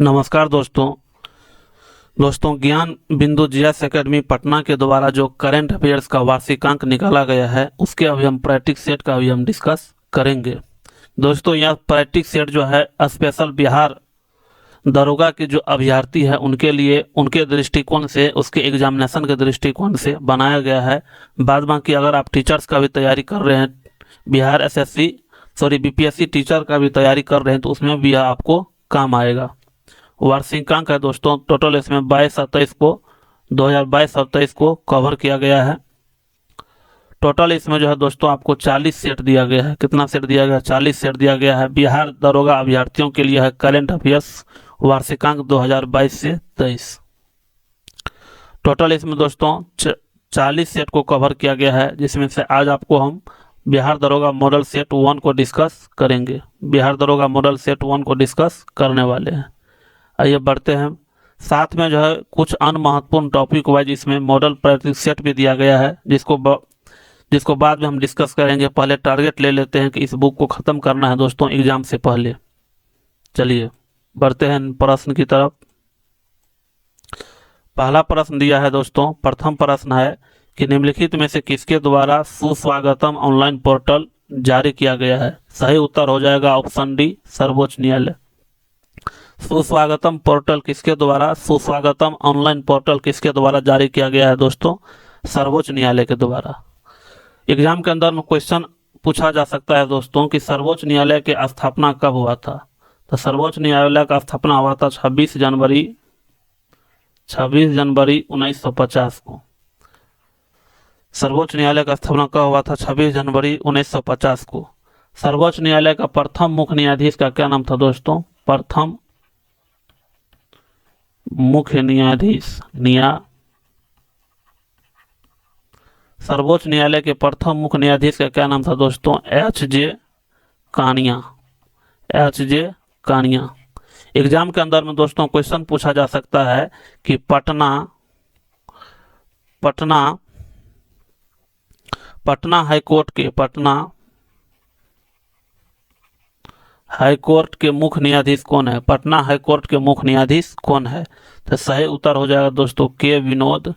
नमस्कार दोस्तों ज्ञान बिंदु जीएस एकेडमी पटना के द्वारा जो करंट अफेयर्स का वार्षिकांक निकाला गया है उसके अभी हम प्रैक्टिस सेट का अभी हम डिस्कस करेंगे। दोस्तों यह प्रैक्टिस सेट जो है स्पेशल बिहार दरोगा के जो अभ्यर्थी है उनके लिए उनके दृष्टिकोण से उसके एग्जामिनेशन के दृष्टिकोण से बनाया गया है। बाद बाकी अगर आप टीचर्स का भी तैयारी कर रहे हैं, बिहार बीपीएससी टीचर का भी तैयारी कर रहे हैं तो उसमें भी यह आपको काम आएगा। वार्षिकांक है दोस्तों, टोटल इसमें 2022 को कवर किया गया है। टोटल इसमें जो है दोस्तों आपको 40 सेट दिया गया है। कितना सेट दिया गया है? 40 सेट दिया गया है। बिहार दरोगा अभ्यर्थियों के लिए है करंट अफेयर्स वार्षिकांक 2022 से 23। टोटल इसमें दोस्तों 40 सेट को कवर किया गया है, जिसमें से आज आपको हम बिहार दरोगा मॉडल सेट 1 को डिस्कस करेंगे। बिहार दरोगा मॉडल सेट 1 को डिस्कस करने वाले हैं। आइए बढ़ते हैं। साथ में जो है कुछ अन्य महत्वपूर्ण टॉपिक वाइज इसमें मॉडल प्रैक्टिस सेट भी दिया गया है, जिसको बाद में हम डिस्कस करेंगे। पहले टारगेट ले लेते हैं कि इस बुक को ख़त्म करना है दोस्तों एग्जाम से पहले। चलिए बढ़ते हैं प्रश्न की तरफ। पहला प्रश्न दिया है दोस्तों, प्रथम प्रश्न है कि निम्नलिखित में से किसके द्वारा सुस्वागतम ऑनलाइन पोर्टल जारी किया गया है? सही उत्तर हो जाएगा ऑप्शन डी, सर्वोच्च न्यायालय। सुस्वागतम पोर्टल किसके द्वारा, सुस्वागतम ऑनलाइन पोर्टल किसके द्वारा जारी किया गया है दोस्तों? सर्वोच्च न्यायालय के द्वारा। एग्जाम के अंदर में क्वेश्चन पूछा जा सकता है दोस्तों कि सर्वोच्च न्यायालय की स्थापना कब हुआ था? तो सर्वोच्च न्यायालय का स्थापना हुआ था 26 जनवरी 1950 को। सर्वोच्च न्यायालय का स्थापना कब हुआ था? 26 जनवरी 1950 को। सर्वोच्च न्यायालय का प्रथम मुख्य न्यायाधीश का क्या नाम था दोस्तों? प्रथम मुख्य न्यायाधीश सर्वोच्च न्यायालय के प्रथम मुख्य न्यायाधीश का क्या नाम था दोस्तों? एच.जे. कानिया। एग्जाम के अंदर में दोस्तों क्वेश्चन पूछा जा सकता है कि पटना हाई कोर्ट के मुख्य न्यायाधीश कौन है? पटना हाई कोर्ट के मुख्य न्यायाधीश कौन है? तो सही उत्तर हो जाएगा दोस्तों के विनोद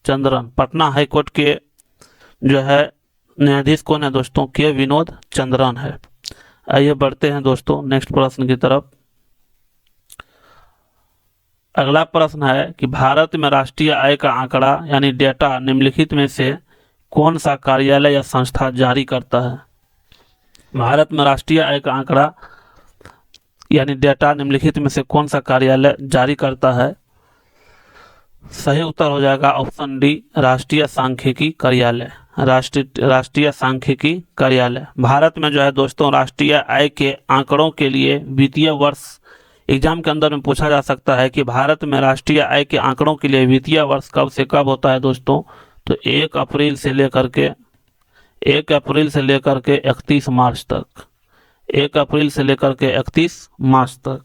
चंद्रन। पटना हाई कोर्ट के जो है न्यायाधीश कौन है दोस्तों? के विनोद चंद्रन है। आइए बढ़ते हैं दोस्तों नेक्स्ट प्रश्न की तरफ। अगला प्रश्न है कि भारत में राष्ट्रीय आय का आंकड़ा यानी डेटा निम्नलिखित में से कौन सा कार्यालय या संस्था जारी करता है? भारत में राष्ट्रीय आय का आंकड़ा यानी डेटा निम्नलिखित में से कौन सा कार्यालय जारी करता है? सही उत्तर हो जाएगा ऑप्शन डी, राष्ट्रीय सांख्यिकी कार्यालय। भारत में जो है दोस्तों राष्ट्रीय आय के आंकड़ों के लिए वित्तीय वर्ष, एग्जाम के अंदर में पूछा जा सकता है कि भारत में राष्ट्रीय आय के आंकड़ों के लिए वित्तीय वर्ष कब से कब होता है दोस्तों? तो 1 अप्रैल से लेकर के 31 मार्च तक। 1 अप्रैल से लेकर के 31 मार्च तक।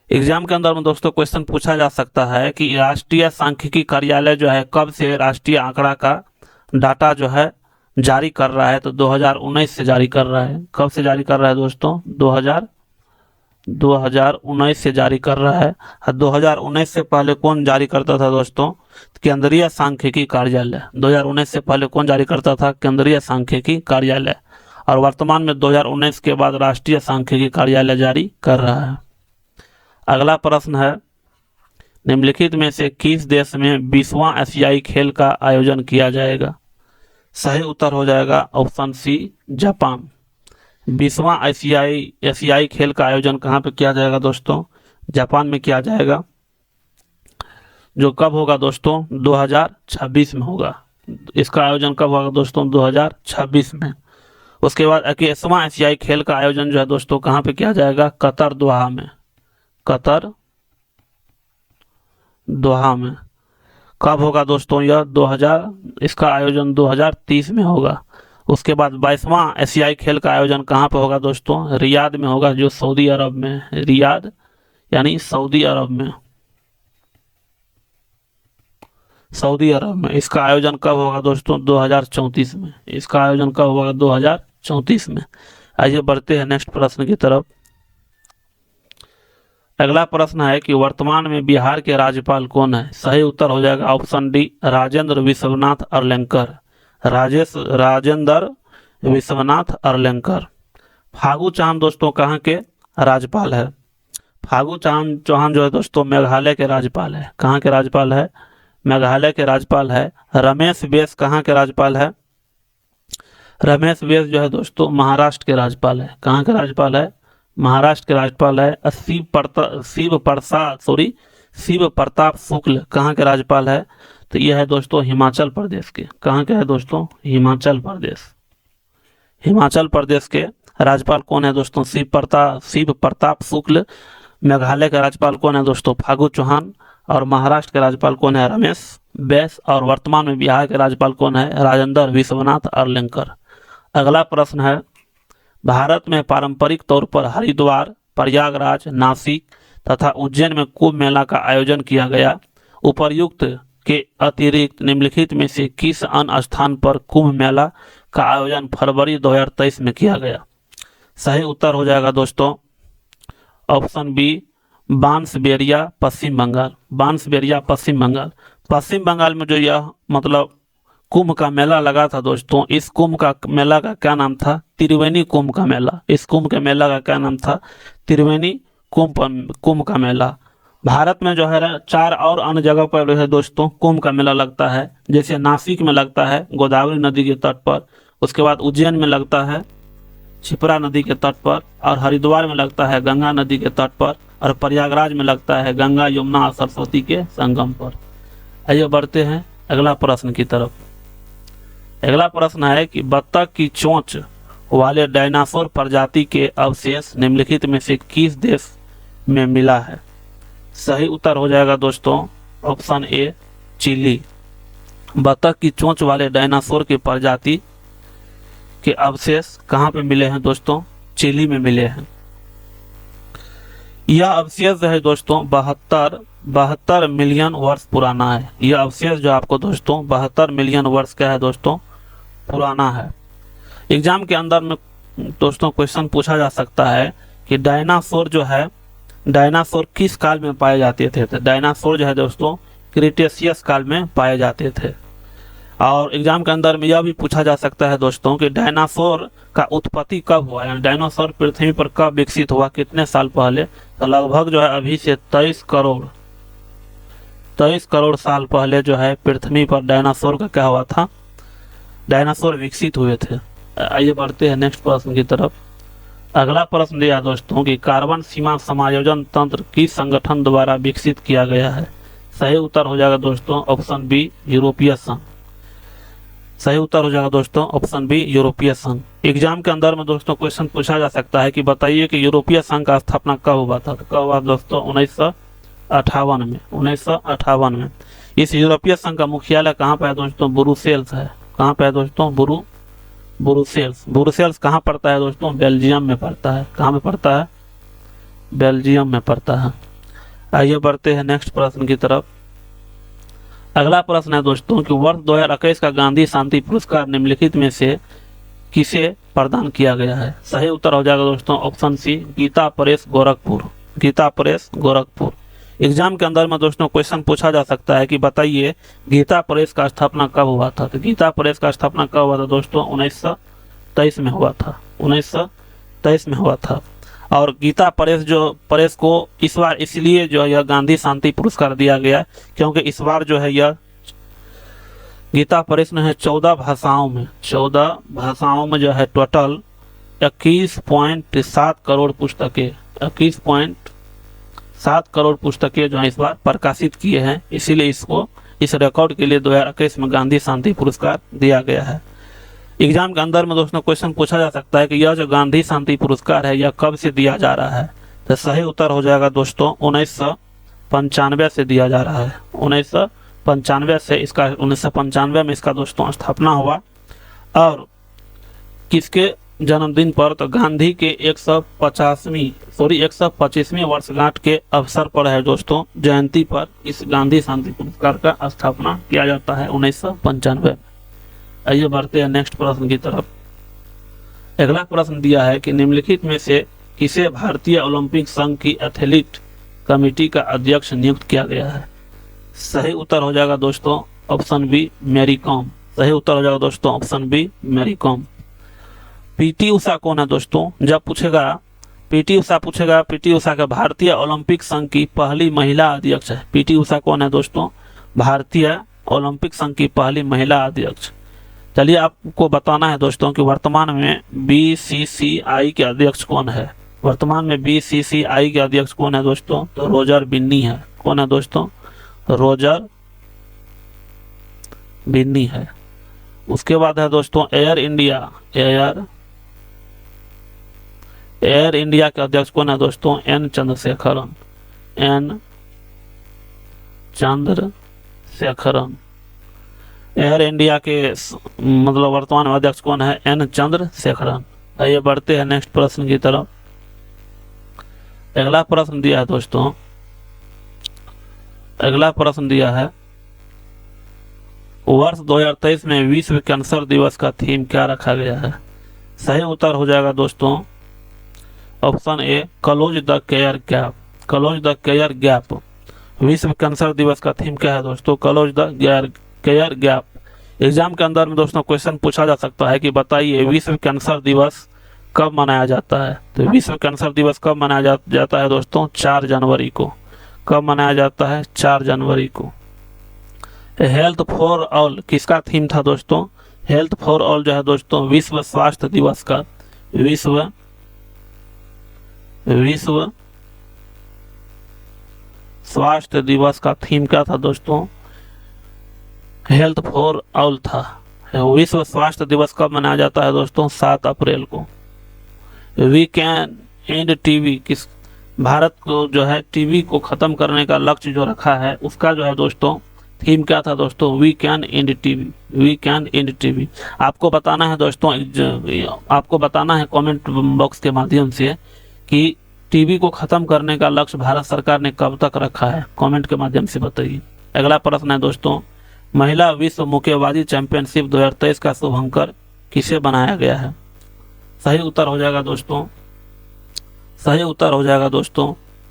एग्जाम के अंदर में दोस्तों क्वेश्चन पूछा जा सकता है कि राष्ट्रीय सांख्यिकी कार्यालय जो है कब से राष्ट्रीय आंकड़ा का डाटा जो है जारी कर रहा है? तो 2019 से जारी कर रहा है। कब से जारी कर रहा है दोस्तों? 2019 से जारी कर रहा है। 2019 से पहले कौन जारी करता था दोस्तों? केंद्रीय सांख्यिकी कार्यालय। 2019 से पहले कौन जारी करता था? केंद्रीय सांख्यिकी कार्यालय। और वर्तमान में 2019 के बाद राष्ट्रीय सांख्यिकी कार्यालय जारी कर रहा है। अगला प्रश्न है, निम्नलिखित में से किस देश में 20वां एशियाई खेल का आयोजन किया जाएगा? सही उत्तर हो जाएगा ऑप्शन सी, जापान। 20वां एशियाई खेल का आयोजन कहाँ पे किया जाएगा दोस्तों? जापान में किया जाएगा। जो कब होगा दोस्तों? 2026 में होगा। इसका आयोजन कब होगा दोस्तों? 2026 में। उसके बाद 21वां एशियाई खेल का आयोजन जो है दोस्तों कहाँ पे किया जाएगा? कतर दोहा में। कब होगा दोस्तों? यह इसका आयोजन 2030 में होगा। उसके बाद 22वां एशियाई खेल का आयोजन कहाँ पे होगा दोस्तों? रियाद में होगा, जो सऊदी अरब में है। रियाद यानी सऊदी अरब में। सऊदी अरब में। इसका आयोजन कब होगा दोस्तों? 2034 में। इसका आयोजन कब होगा? 2034 में। आइए बढ़ते हैं नेक्स्ट प्रश्न की तरफ। अगला प्रश्न है कि वर्तमान में बिहार के राज्यपाल कौन है? सही उत्तर हो जाएगा ऑप्शन डी, राजेंद्र विश्वनाथ अरलेंकर। राजेंद्र विश्वनाथ अरलेंकर। फागू चौहान दोस्तों कहाँ के राज्यपाल है? फागू चौहान जो है दोस्तों मेघालय के राज्यपाल है। कहाँ के राज्यपाल है? मेघालय के राज्यपाल है। रमेश बैस कहाँ के राज्यपाल है? रमेश बैस जो है दोस्तों महाराष्ट्र के राज्यपाल है। कहाँ के राज्यपाल है? महाराष्ट्र के राज्यपाल है। शिव प्रताप शुक्ल कहाँ के राज्यपाल है? तो यह है दोस्तों हिमाचल प्रदेश के। कहाँ के है दोस्तों? हिमाचल प्रदेश। हिमाचल प्रदेश के राज्यपाल कौन है दोस्तों? शिव प्रताप शुक्ल। मेघालय के राज्यपाल कौन है दोस्तों? फागू चौहान। और महाराष्ट्र के राज्यपाल कौन है? रमेश बैस। और वर्तमान में बिहार के राज्यपाल कौन है? राजेंद्र विश्वनाथ अरलेंकर। अगला प्रश्न है, भारत में पारंपरिक तौर पर हरिद्वार, प्रयागराज, नासिक तथा उज्जैन में कुंभ मेला का आयोजन किया गया। उपर्युक्त के अतिरिक्त निम्नलिखित में से किस अन्य स्थान पर कुंभ मेला का आयोजन फरवरी 2023 में किया गया? सही उत्तर हो जाएगा दोस्तों ऑप्शन बी, बांसबेरिया पश्चिम बंगाल। बांसबेरिया पश्चिम बंगाल। पश्चिम बंगाल में जो यह मतलब कुंभ का मेला लगा था दोस्तों, इस कुंभ का मेला का क्या नाम था? त्रिवेणी कुंभ का मेला। इस कुंभ के मेला का क्या नाम था? त्रिवेणी कुंभ का मेला। भारत में जो है 4 और अन्य जगह पर जो है दोस्तों कुंभ का मेला लगता है। जैसे नासिक में लगता है गोदावरी नदी के तट पर, उसके बाद उज्जैन में लगता है क्षिप्रा नदी के तट पर, और हरिद्वार में लगता है गंगा नदी के तट पर, और प्रयागराज में लगता है गंगा, यमुना और सरस्वती के संगम पर। आइए बढ़ते हैं अगला प्रश्न की तरफ। अगला प्रश्न है कि बत्तख की चोंच वाले डायनासोर प्रजाति के अवशेष निम्नलिखित में से किस देश में मिला है? सही उत्तर हो जाएगा दोस्तों ऑप्शन ए, चिली। बत्तख की चोंच वाले डायनासोर की प्रजाति के अवशेष कहाँ पे मिले हैं दोस्तों? चिली में मिले हैं। यह अवशेष है दोस्तों 72 मिलियन वर्ष पुराना है। यह अवशेष जो आपको दोस्तों 72 मिलियन वर्ष का है दोस्तों पुराना है। एग्जाम के अंदर में दोस्तों क्वेश्चन पूछा जा सकता है कि डायनासोर जो है, डायनासोर किस काल में पाए जाते थे? तो डायनासोर जो है दोस्तों क्रिटेशियस काल में पाए जाते थे। और एग्जाम के अंदर में यह भी पूछा जा सकता है दोस्तों कि डायनासोर का उत्पत्ति कब हुआ, यानी डायनासोर पृथ्वी पर कब विकसित हुआ, कितने साल पहले? तो लगभग जो है अभी से 23 करोड़ साल पहले जो है पृथ्वी पर डायनासोर का क्या हुआ था? डायनासोर विकसित हुए थे। आइए बढ़ते हैं नेक्स्ट प्रश्न की तरफ। अगला प्रश्न दिया दोस्तों कि कार्बन सीमा समायोजन तंत्र किस संगठन द्वारा विकसित किया गया है? सही उत्तर हो जाएगा दोस्तों ऑप्शन बी, यूरोपीय संघ। सही उत्तर हो जाएगा दोस्तों ऑप्शन बी, यूरोपीय संघ। एग्जाम के अंदर में दोस्तों क्वेश्चन पूछा जा सकता है कि बताइए कि यूरोपीय संघ का स्थापना कब हुआ था? कब हुआ दोस्तों? 1958 में। 1958 में। इस यूरोपीय संघ का मुख्यालय कहाँ पे है दोस्तों? ब्रुसेल्स है। कहाँ पे है दोस्तों? ब्रुसेल्स। ब्रुसेल्स कहाँ पड़ता है दोस्तों? बेल्जियम में पड़ता है। कहाँ में पड़ता है? बेल्जियम में पड़ता है। आइए बढ़ते हैं नेक्स्ट प्रश्न की तरफ। अगला प्रश्न है दोस्तों कि वर्ष 2021 का गांधी शांति पुरस्कार निम्नलिखित में से किसे प्रदान किया गया है? सही उत्तर हो जाएगा दोस्तों option C, Gita Press Gorakhpur. Gita Press Gorakhpur. Exam के अंदर में दोस्तों क्वेश्चन पूछा जा सकता है कि बताइए गीता प्रेस का स्थापना कब हुआ था? तो गीता प्रेस का स्थापना कब हुआ था दोस्तों? 1923 में हुआ था। 1923 में हुआ था। और गीता प्रेस को इस बार इसलिए जो यह गांधी शांति पुरस्कार दिया गया क्योंकि इस बार जो है यह गीता प्रेस ने 14 भाषाओं में जो है टोटल 21.7 करोड़ पुस्तकें 21.7 करोड़ पुस्तकें जो है इस बार प्रकाशित किए हैं। इसीलिए इसको इस रिकॉर्ड के लिए 2021 में गांधी शांति पुरस्कार दिया गया है। एग्जाम के अंदर में दोस्तों क्वेश्चन पूछा जा सकता है कि यह जो गांधी शांति पुरस्कार है यह कब से दिया जा रहा है? तो सही उत्तर हो जाएगा दोस्तों 1995 से दिया जा रहा है। 1995 से इसका 1995 में इसका दोस्तों स्थापना हुआ। और किसके जन्मदिन पर तो गांधी के 125वीं वर्षगांठ के अवसर पर है दोस्तों, जयंती पर इस गांधी शांति पुरस्कार का स्थापना किया जाता है 1995। आइए बढ़ते हैं नेक्स्ट प्रश्न की तरफ। अगला प्रश्न दिया है कि निम्नलिखित में से किसे भारतीय ओलंपिक संघ की एथलीट कमेटी का अध्यक्ष नियुक्त किया गया है। सही उत्तर हो जाएगा दोस्तों ऑप्शन बी, मैरी कॉम। सही उत्तर हो जाएगा दोस्तों ऑप्शन बी, मैरी कॉम। पीटी उषा कौन है दोस्तों, जब पूछेगा पीटी उषा का भारतीय ओलंपिक संघ की पहली महिला अध्यक्ष है। पीटी उषा कौन है दोस्तों, भारतीय ओलंपिक संघ की पहली महिला अध्यक्ष। चलिए आपको बताना है दोस्तों कि वर्तमान में बीसीसीआई के अध्यक्ष कौन है। वर्तमान में बीसीसीआई के अध्यक्ष कौन है दोस्तों, तो रोजर बिन्नी है। कौन है दोस्तों, रोजर बिन्नी है। उसके बाद है दोस्तों एयर इंडिया के अध्यक्ष कौन है दोस्तों, एन चंद्रशेखरन। एयर इंडिया के मतलब वर्तमान अध्यक्ष कौन है, एन चंद्रशेखरन। आइए बढ़ते हैं नेक्स्ट प्रश्न की तरफ। अगला प्रश्न दिया है दोस्तों, वर्ष 2023 में विश्व कैंसर दिवस का थीम क्या रखा गया है। सही उत्तर हो जाएगा दोस्तों option A, close the care gap. विश्व कैंसर दिवस का थीम क्या है दोस्तों, close the care gap. Exam के अंदर में दोस्तों क्वेश्चन पूछा जा सकता है कि बताइए विश्व कैंसर दिवस कब मनाया जाता है। तो विश्व कैंसर दिवस कब मनाया जाता है दोस्तों, 4 जनवरी को। कब मनाया जाता है, 4 जनवरी को। हेल्थ फॉर ऑल किसका थीम था दोस्तों, हेल्थ फॉर ऑल जो है दोस्तों विश्व स्वास्थ्य दिवस का, विश्व स्वास्थ्य दिवस का थीम क्या था दोस्तों, हेल्थ फॉर ऑल था। विश्व स्वास्थ्य दिवस कब मनाया जाता है दोस्तों, 7 अप्रैल को। वी कैन एंड टीबी किस भारत को जो है टीबी को खत्म करने का लक्ष्य जो रखा है उसका जो है दोस्तों थीम क्या था दोस्तों, वी कैन एंड टीबी। आपको बताना है दोस्तों, आपको बताना है कमेंट बॉक्स के माध्यम से कि टीबी को खत्म करने का लक्ष्य भारत सरकार ने कब तक रखा है, कमेंट के माध्यम से बताइए। अगला प्रश्न है दोस्तों, महिला विश्व मुक्केबाजी चैंपियनशिप 2023 का शुभंकर किसे बनाया गया है। सही उत्तर हो जाएगा दोस्तों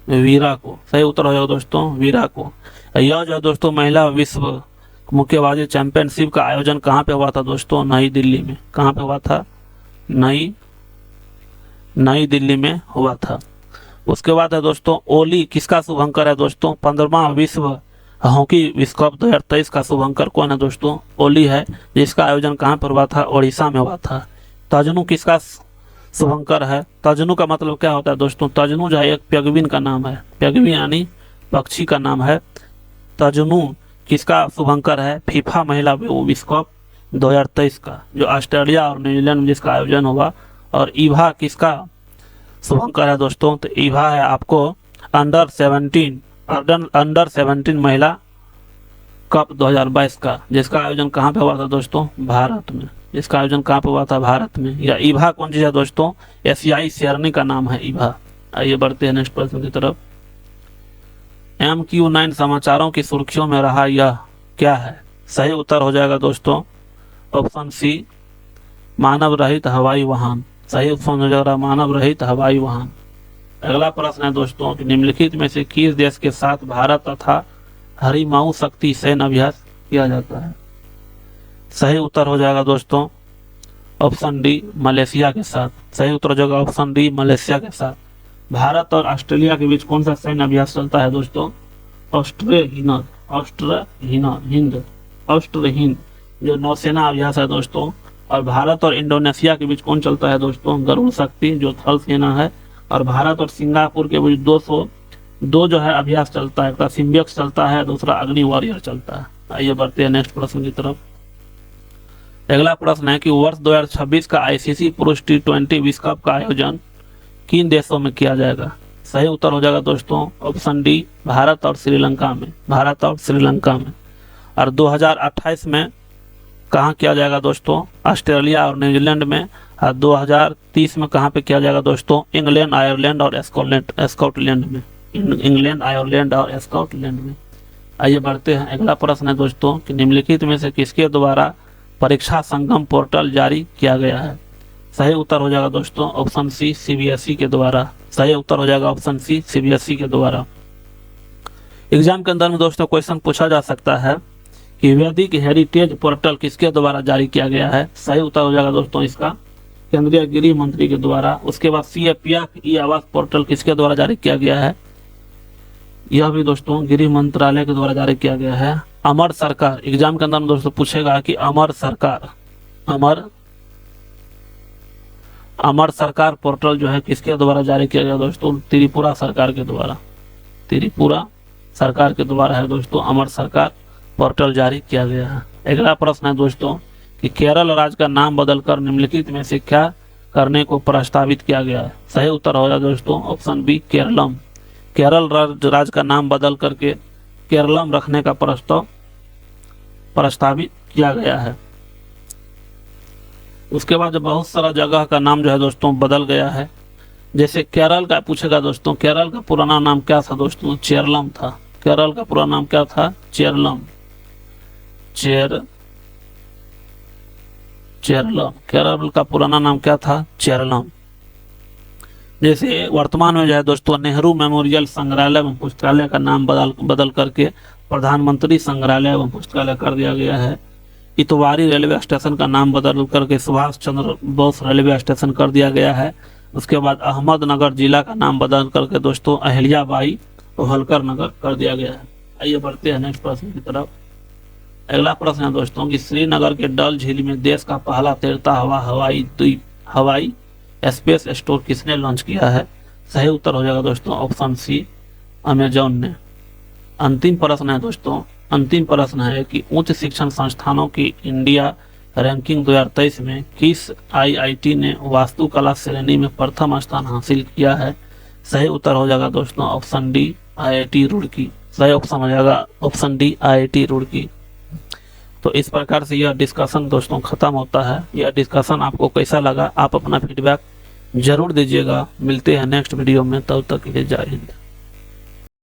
वीरा को। सही उत्तर हो जाएगा दोस्तों वीरा को। यह जो दोस्तों महिला विश्व मुक्केबाजी चैंपियनशिप का आयोजन कहाँ पे हुआ था दोस्तों, नई दिल्ली में। कहाँ पे हुआ था, नई दिल्ली में हुआ था। उसके बाद है दोस्तों ओली किसका शुभंकर है दोस्तों, 15वां विश्व हॉकी विश्व कप 2023 का शुभंकर कौन है दोस्तों, ओली है, जिसका आयोजन कहाँ पर हुआ था, ओडिशा में हुआ था। तजनु किसका शुभंकर है, तजनु का मतलब क्या होता है दोस्तों, तजनु जो है एक पेंगुइन का नाम है, पेंगुइन यानी पक्षी का नाम है। तजनु किसका शुभंकर है, फीफा महिला विश्व कप 2023 का, जो ऑस्ट्रेलिया और न्यूजीलैंड में जिसका आयोजन हुआ। और ईभा किसका शुभंकर है दोस्तों, तो ईभा है आपको अंडर 17 महिला कप 2022 का, जिसका आयोजन कहाँ पे हुआ था दोस्तों, भारत में। इसका आयोजन कहाँ पे हुआ था, भारत में। या ईभा कौन चीज है दोस्तों, एशियाई शेरनी का नाम है ईभा। आइए बढ़ते हैं नेक्स्ट प्रश्न की तरफ। MQ9 समाचारों की सुर्खियों में रहा यह क्या है। सही उत्तर हो जाएगा दोस्तों ऑप्शन सी, मानव रहित हवाई वाहन। सही उत्तर हो जाएगा मानव रहित हवाई वाहन। अगला प्रश्न है दोस्तों कि निम्नलिखित में से किस देश के साथ भारत तथा हरिमाऊ शक्ति सैन्य अभ्यास किया जाता है। सही उत्तर हो जाएगा दोस्तों ऑप्शन डी, मलेशिया के साथ। सही उत्तर हो जाएगा ऑप्शन डी, मलेशिया के साथ। भारत और ऑस्ट्रेलिया के बीच कौन सा सैन्य अभ्यास चलता है दोस्तों, ऑस्ट्रे हिंद जो नौसेना अभ्यास है दोस्तों। और भारत और इंडोनेशिया के बीच कौन चलता है दोस्तों, गरुड़ शक्ति जो थल सेना है। और भारत और सिंगापुर के बीच 202 जो है अभ्यास चलता है, एक सिम्बियक्स चलता है, दूसरा अग्नि वॉरियर चलता है। आइए बढ़ते हैं नेक्स्ट प्रश्न की तरफ। अगला प्रश्न है कि वर्ष 2026 का ICC पुरुष T20 विश्व कप का आयोजन किन देशों में किया जाएगा। सही उत्तर हो जाएगा दोस्तों ऑप्शन डी, भारत और श्रीलंका में। और 2028 में कहाँ किया जाएगा दोस्तों, ऑस्ट्रेलिया और न्यूजीलैंड में। 2030 में कहाँ पे किया जाएगा दोस्तों? इंग्लैंड, आयरलैंड और स्कॉटलैंड में। इंग्लैंड, आयरलैंड और स्कॉटलैंड में। आइए बढ़ते हैं, अगला प्रश्न है दोस्तों कि निम्नलिखित में से किसके द्वारा परीक्षा संगम पोर्टल जारी किया गया है? सही उत्तर हो जाएगा दोस्तों ऑप्शन सी, सीबीएसई के द्वारा। सही उत्तर हो जाएगा ऑप्शन सी, सीबीएसई के द्वारा। एग्जाम के अंदर में दोस्तों क्वेश्चन पूछा जा सकता है कि वैदिक हेरिटेज पोर्टल किसके द्वारा जारी किया गया है? सही उत्तर हो जाएगा दोस्तों इसका केंद्रीय गृह मंत्री के द्वारा। उसके बाद CAPF ई आवास पोर्टल किसके द्वारा जारी किया गया है? यह भी दोस्तों गृह मंत्रालय के द्वारा जारी किया गया है। अमर सरकार, एग्जाम के अंदर में दोस्तों पूछेगा कि अमर सरकार पोर्टल जो है किसके द्वारा जारी किया गया दोस्तों? त्रिपुरा सरकार के द्वारा। त्रिपुरा सरकार के द्वारा है दोस्तों अमर सरकार पोर्टल जारी किया गया है। अगला प्रश्न है दोस्तों कि केरल राज्य का नाम बदलकर निम्नलिखित में से क्या करने को प्रस्तावित किया गया है? सही उत्तर हो जाएगा दोस्तों ऑप्शन बी, केरलम। केरल राज्य का नाम बदल करके केरलम रखने का प्रस्तावित किया गया है। उसके बाद बहुत सारा जगह का नाम जो है दोस्तों बदल गया है। जैसे केरल का पूछेगा दोस्तों, केरल का पुराना नाम क्या था दोस्तों? चेरलम था। केरल का पुराना नाम क्या था? चेरलम। केरल का पुराना नाम क्या था? चेरलम। जैसे वर्तमान में जो है दोस्तों नेहरू मेमोरियल संग्रहालय एवं पुस्तकालय का नाम बदल करके प्रधानमंत्री संग्रहालय एवं पुस्तकालय कर दिया गया है। इतवारी रेलवे स्टेशन का नाम बदल करके सुभाष चंद्र बोस रेलवे स्टेशन कर दिया गया है। उसके बाद अहमदनगर जिला का नाम बदल करके दोस्तों अहिल्याबाई होलकर नगर कर दिया गया है। आइए बढ़ते हैं नेक्स्ट प्रश्न की तरफ। अगला प्रश्न है दोस्तों कि श्रीनगर के डल झील में देश का पहला तैरता हुआ हवाई स्पेस स्टोर किसने लॉन्च किया है? सही उत्तर हो जाएगा दोस्तों ऑप्शन सी, अमेजॉन ने। अंतिम प्रश्न है कि उच्च शिक्षण संस्थानों की इंडिया रैंकिंग 2023 में किस IIT ने वास्तुकला श्रेणी में प्रथम स्थान हासिल किया है? सही उत्तर हो जाएगा दोस्तों ऑप्शन डी, IIT रुड़की। सही ऑप्शन हो जाएगा ऑप्शन डी, IIT रुड़की। तो इस प्रकार से यह डिस्कशन दोस्तों खत्म होता है। यह डिस्कशन आपको कैसा लगा आप अपना फीडबैक जरूर दीजिएगा। मिलते हैं नेक्स्ट वीडियो में, तब तक के लिए जय हिंद।